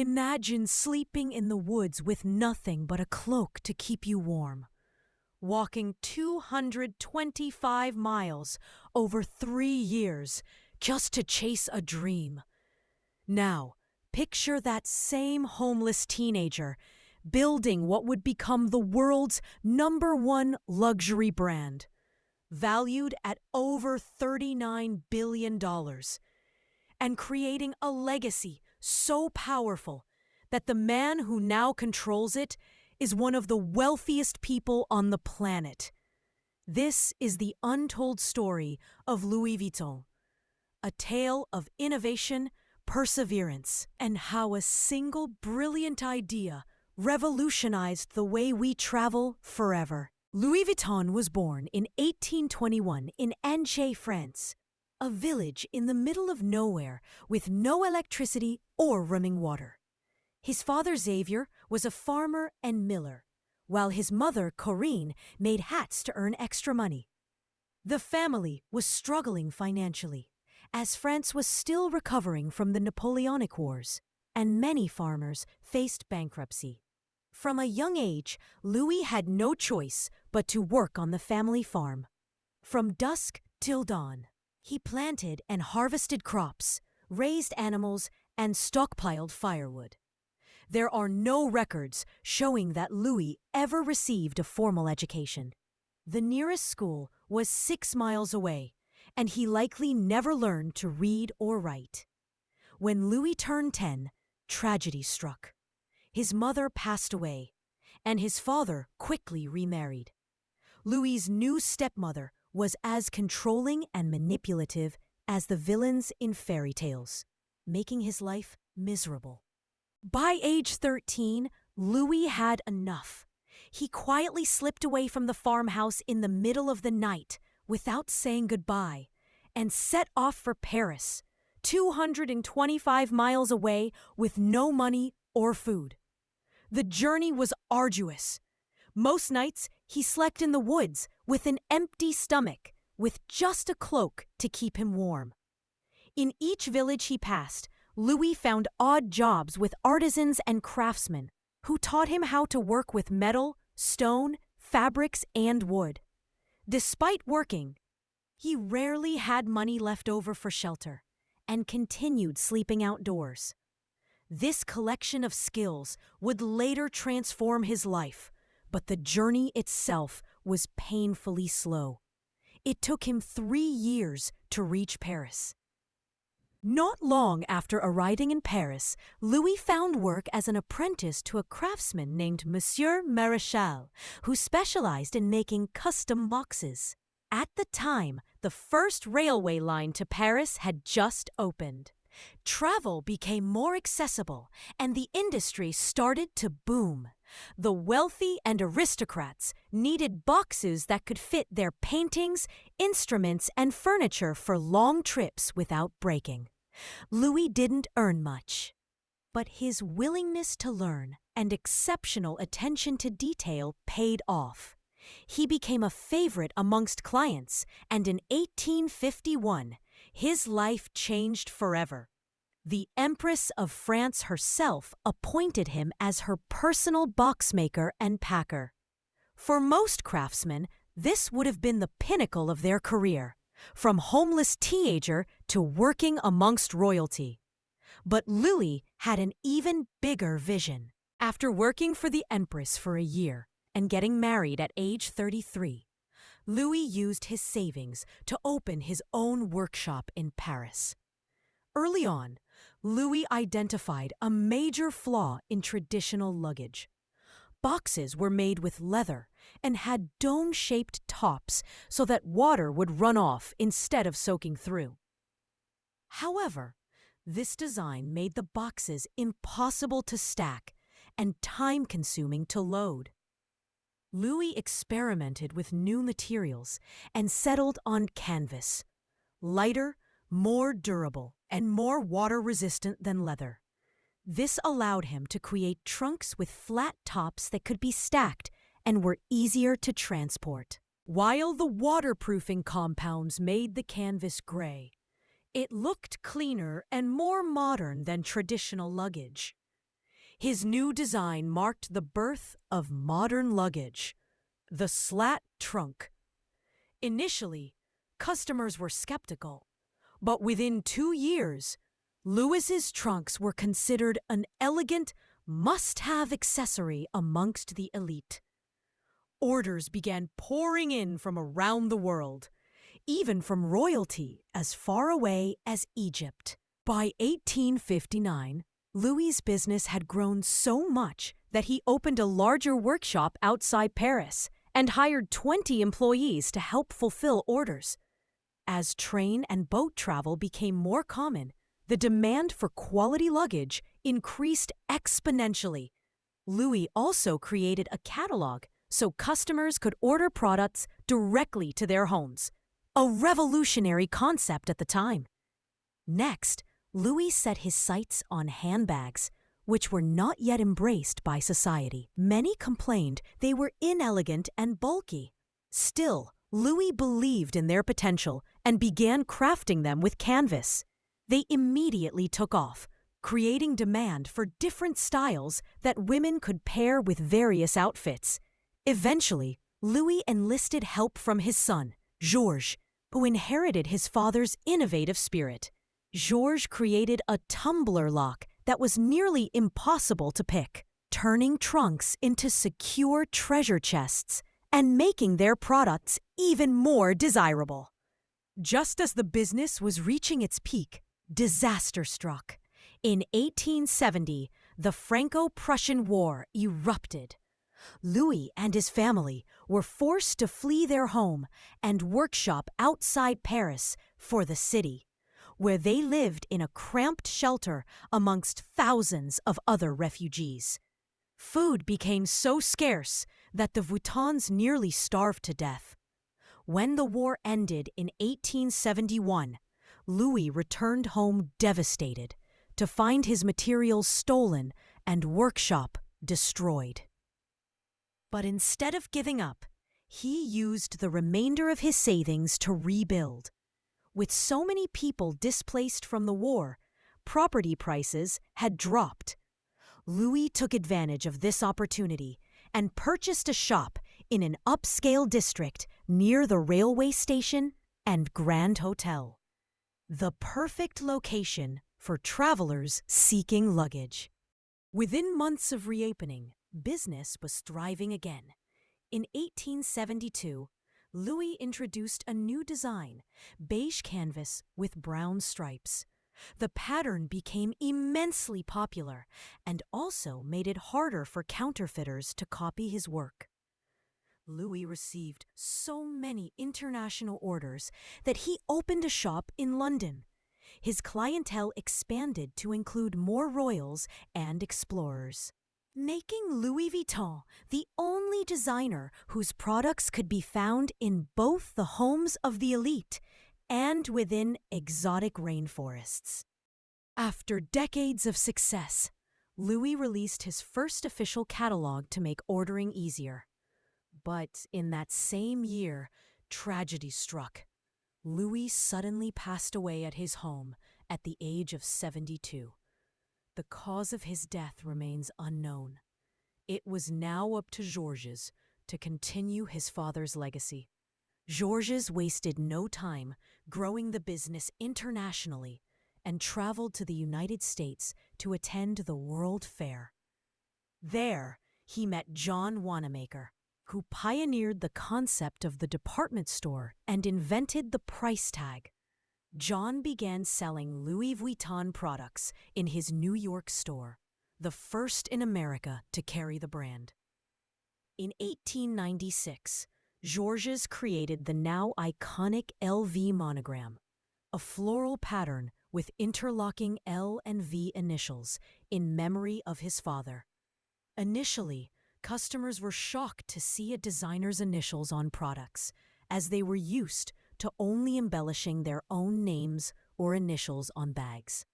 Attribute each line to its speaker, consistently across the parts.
Speaker 1: Imagine sleeping in the woods with nothing but a cloak to keep you warm, walking 225 miles over 3 years just to chase a dream. Now, picture that same homeless teenager building what would become the world's #1 luxury brand, valued at over $39 billion, and creating a legacy so powerful that the man who now controls it is one of the wealthiest people on the planet. This is the untold story of Louis Vuitton, a tale of innovation, perseverance, and how a single brilliant idea revolutionized the way we travel forever. Louis Vuitton was born in 1821 in Angers, France, a village in the middle of nowhere with no electricity or running water. His father Xavier was a farmer and miller, while his mother Corinne made hats to earn extra money. The family was struggling financially, as France was still recovering from the Napoleonic Wars, and many farmers faced bankruptcy. From a young age, Louis had no choice but to work on the family farm. From dusk till dawn, he planted and harvested crops, raised animals, and stockpiled firewood. There are no records showing that Louis ever received a formal education. The nearest school was 6 miles away, and he likely never learned to read or write. When Louis turned 10, tragedy struck. His mother passed away, and his father quickly remarried. Louis's new stepmother was as controlling and manipulative as the villains in fairy tales, making his life miserable. By age 13, Louis had enough. He quietly slipped away from the farmhouse in the middle of the night without saying goodbye and set off for Paris, 225 miles away with no money or food. The journey was arduous. Most nights, he slept in the woods with an empty stomach, with just a cloak to keep him warm. In each village he passed, Louis found odd jobs with artisans and craftsmen who taught him how to work with metal, stone, fabrics, and wood. Despite working, he rarely had money left over for shelter and continued sleeping outdoors. This collection of skills would later transform his life, but the journey itself was painfully slow. It took him 3 years to reach Paris. Not long after arriving in Paris, Louis found work as an apprentice to a craftsman named Monsieur Maréchal, who specialized in making custom boxes. At the time, the first railway line to Paris had just opened. Travel became more accessible, and the industry started to boom. The wealthy and aristocrats needed boxes that could fit their paintings, instruments, and furniture for long trips without breaking. Louis didn't earn much, but his willingness to learn and exceptional attention to detail paid off. He became a favorite amongst clients, and in 1851, his life changed forever. The Empress of France herself appointed him as her personal boxmaker and packer. For most craftsmen, this would have been the pinnacle of their career, from homeless teenager to working amongst royalty. But Louis had an even bigger vision. After working for the Empress for a year and getting married at age 33, Louis used his savings to open his own workshop in Paris. Early on, Louis identified a major flaw in traditional luggage. Boxes were made with leather and had dome-shaped tops so that water would run off instead of soaking through. However, this design made the boxes impossible to stack and time-consuming to load. Louis experimented with new materials and settled on canvas, lighter, more durable, and more water-resistant than leather. This allowed him to create trunks with flat tops that could be stacked and were easier to transport. While the waterproofing compounds made the canvas gray, it looked cleaner and more modern than traditional luggage. His new design marked the birth of modern luggage, the slat trunk. Initially, customers were skeptical, but within 2 years, Louis's trunks were considered an elegant, must-have accessory amongst the elite. Orders began pouring in from around the world, even from royalty as far away as Egypt. By 1859, Louis's business had grown so much that he opened a larger workshop outside Paris and hired 20 employees to help fulfill orders. As train and boat travel became more common, the demand for quality luggage increased exponentially. Louis also created a catalog so customers could order products directly to their homes, a revolutionary concept at the time. Next, Louis set his sights on handbags, which were not yet embraced by society. Many complained they were inelegant and bulky. Still, Louis believed in their potential and began crafting them with canvas. They immediately took off, creating demand for different styles that women could pair with various outfits. Eventually, Louis enlisted help from his son, Georges, who inherited his father's innovative spirit. Georges created a tumbler lock that was nearly impossible to pick, turning trunks into secure treasure chests and making their products even more desirable. Just as the business was reaching its peak, disaster struck. In 1870, the Franco-Prussian War erupted. Louis and his family were forced to flee their home and workshop outside Paris for the city, where they lived in a cramped shelter amongst thousands of other refugees. Food became so scarce that the Vuittons nearly starved to death. When the war ended in 1871, Louis returned home devastated to find his materials stolen and workshop destroyed. But instead of giving up, he used the remainder of his savings to rebuild. With so many people displaced from the war, property prices had dropped. Louis took advantage of this opportunity and purchased a shop in an upscale district near the railway station and Grand Hotel. The perfect location for travelers seeking luggage. Within months of reopening, business was thriving again. In 1872, Louis introduced a new design, beige canvas with brown stripes. The pattern became immensely popular and also made it harder for counterfeiters to copy his work. Louis received so many international orders that he opened a shop in London. His clientele expanded to include more royals and explorers, making Louis Vuitton the only designer whose products could be found in both the homes of the elite and within exotic rainforests. After decades of success, Louis released his first official catalog to make ordering easier. But in that same year, tragedy struck. Louis suddenly passed away at his home at the age of 72. The cause of his death remains unknown. It was now up to Georges to continue his father's legacy. Georges wasted no time growing the business internationally and traveled to the United States to attend the World Fair. There, he met John Wanamaker, who pioneered the concept of the department store and invented the price tag. John began selling Louis Vuitton products in his New York store, the first in America to carry the brand. In 1896, Georges created the now iconic LV monogram, a floral pattern with interlocking L and V initials in memory of his father. Initially, customers were shocked to see a designer's initials on products, as they were used to only embellishing their own names or initials on bags.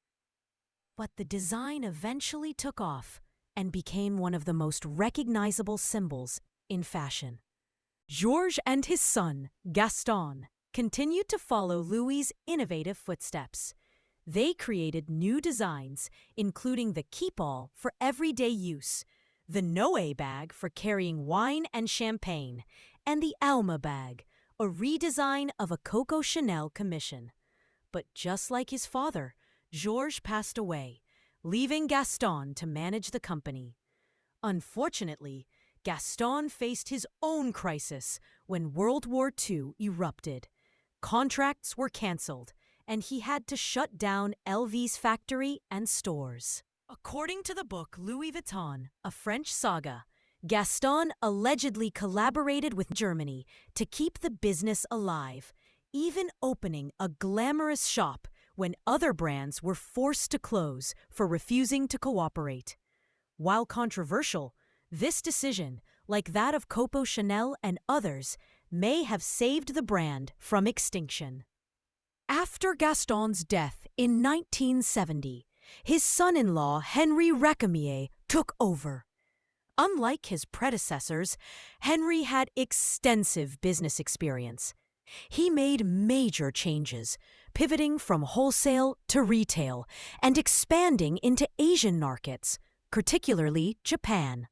Speaker 1: But the design eventually took off and became one of the most recognizable symbols in fashion. Georges and his son, Gaston, continued to follow Louis's innovative footsteps. They created new designs, including the keep-all for everyday use, the Noé bag for carrying wine and champagne, and the Alma bag, a redesign of a Coco Chanel commission. But just like his father, Georges passed away, leaving Gaston to manage the company. Unfortunately, Gaston faced his own crisis when World War II erupted. Contracts were cancelled, and he had to shut down LV's factory and stores. According to the book Louis Vuitton, a French saga, Gaston allegedly collaborated with Germany to keep the business alive, even opening a glamorous shop when other brands were forced to close for refusing to cooperate. While controversial, this decision, like that of Coco Chanel and others, may have saved the brand from extinction. After Gaston's death in 1970, his son-in-law Henri Recamier took over. Unlike his predecessors, Henri had extensive business experience. He made major changes, pivoting from wholesale to retail and expanding into Asian markets, particularly Japan.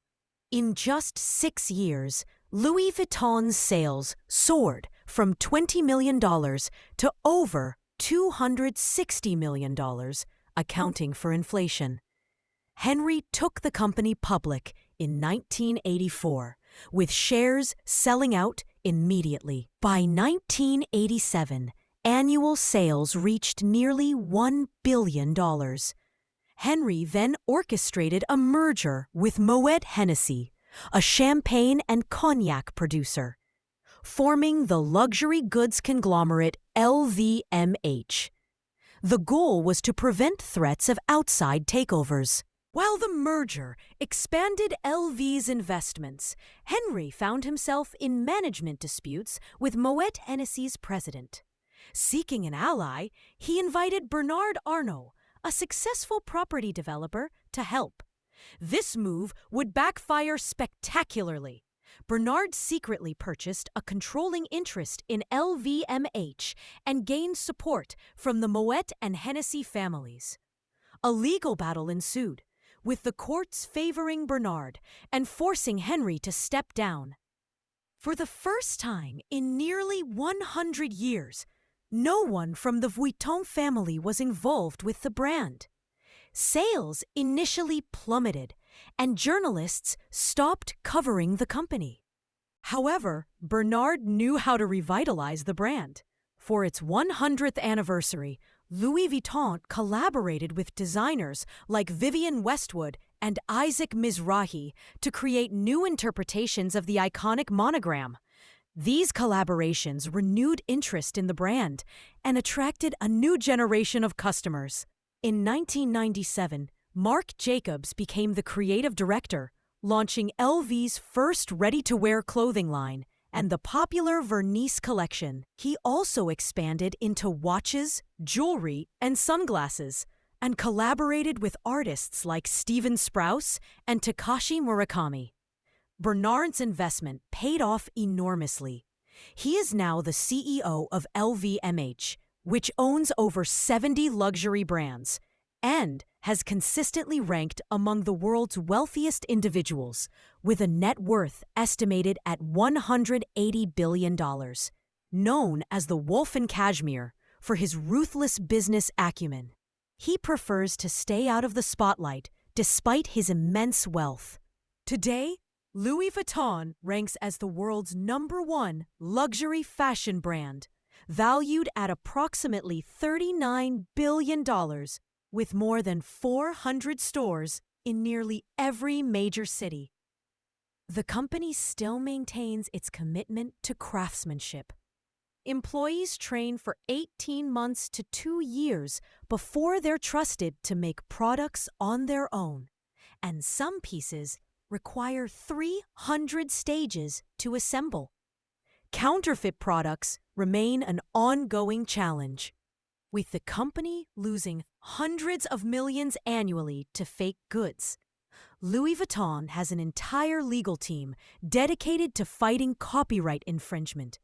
Speaker 1: In just 6 years, Louis Vuitton's sales soared from $20 million to over $260 million, accounting for inflation. Henri took the company public in 1984, with shares selling out immediately. By 1987, annual sales reached nearly $1 billion. Henri then orchestrated a merger with Moet Hennessy, a champagne and cognac producer, forming the luxury goods conglomerate LVMH. The goal was to prevent threats of outside takeovers. While the merger expanded LV's investments, Henri found himself in management disputes with Moet Hennessy's president. Seeking an ally, he invited Bernard Arnault, a successful property developer, to help. This move would backfire spectacularly. Bernard secretly purchased a controlling interest in LVMH and gained support from the Moet and Hennessy families. A legal battle ensued, with the courts favoring Bernard and forcing Henri to step down. For the first time in nearly 100 years, no one from the Vuitton family was involved with the brand. Sales initially plummeted, and journalists stopped covering the company. However, Bernard knew how to revitalize the brand. For its 100th anniversary, Louis Vuitton collaborated with designers like Vivienne Westwood and Isaac Mizrahi to create new interpretations of the iconic monogram. These collaborations renewed interest in the brand and attracted a new generation of customers. In 1997, Marc Jacobs became the creative director, launching LV's first ready-to-wear clothing line and the popular Vernice collection. He also expanded into watches, jewelry, and sunglasses, and collaborated with artists like Steven Sprouse and Takashi Murakami. Bernard's investment paid off enormously. He is now the CEO of LVMH, which owns over 70 luxury brands, and has consistently ranked among the world's wealthiest individuals, with a net worth estimated at $180 billion. Known as the Wolf in Cashmere for his ruthless business acumen, he prefers to stay out of the spotlight despite his immense wealth. Today, Louis Vuitton ranks as the world's #1 luxury fashion brand, valued at approximately $39 billion, with more than 400 stores in nearly every major city. The company still maintains its commitment to craftsmanship. Employees train for 18 months to 2 years before they're trusted to make products on their own, and some pieces require 300 stages to assemble. Counterfeit products remain an ongoing challenge, with the company losing hundreds of millions annually to fake goods. Louis Vuitton has an entire legal team dedicated to fighting copyright infringement,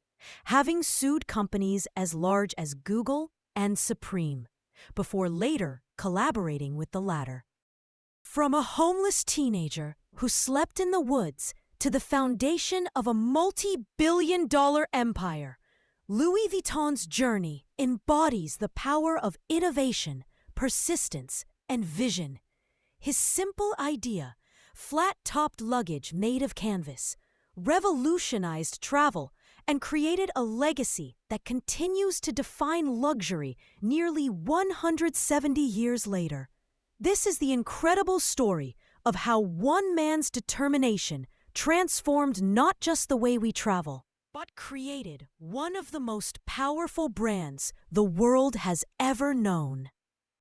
Speaker 1: having sued companies as large as Google and Supreme. before later collaborating with the latter. From a homeless teenager who slept in the woods to the foundation of a multi-billion-dollar empire, Louis Vuitton's journey embodies the power of innovation, persistence, and vision. His simple idea, flat-topped luggage made of canvas, revolutionized travel and created a legacy that continues to define luxury nearly 170 years later. This is the incredible story of how one man's determination transformed not just the way we travel, but created one of the most powerful brands the world has ever known.